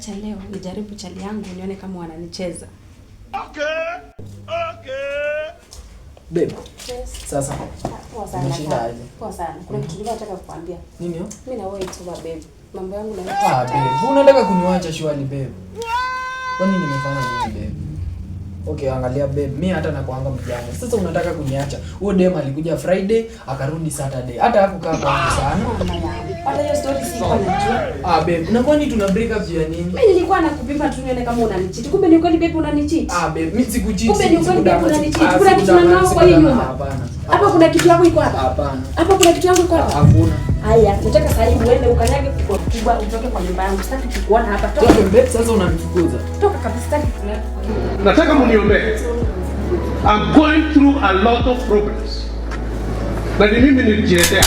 acha leo nijaribu chali yangu nione kama wananicheza. Okay. Babe. Yes. Sasa. Poa sana. Poa sana. Kuna kitu nataka kukuambia. Nini hiyo? Mimi na wewe tu babe. Mambo yangu na babe. Unataka kuniacha shwali babe? Kwani nimefanya nini babe? Okay, angalia babe, mimi hata nakuanga mjane. Sasa unataka kuniacha. Huo dem alikuja Friday, akarudi Saturday. Hata hakukaa kwangu sana. Hata hiyo story si kwa najua. Babe, na kwani tuna break up ya nini? Mimi nilikuwa nakupima tu nione kama unanicheat. Kumbe ni kweli babe unanicheat. Babe, mimi sikucheat. Kumbe ni kweli babe unanicheat. Kuna kitu nao kwa hiyo nyumba. Hapana. Hapa kuna kitu yako iko hapa? Hapana. Hapa kuna kitu yako iko hapa? Hakuna. Haya, nataka sasa hivi uende ukanyage kubwa utoke kwa nyumba yangu. Sitaki kukuona hapa. Toka babe, sasa unanifukuza. Toka kabisa, sitaki kukuona. Nataka muniombee. I'm going through a lot of problems. Na ni mimi nilijiletea.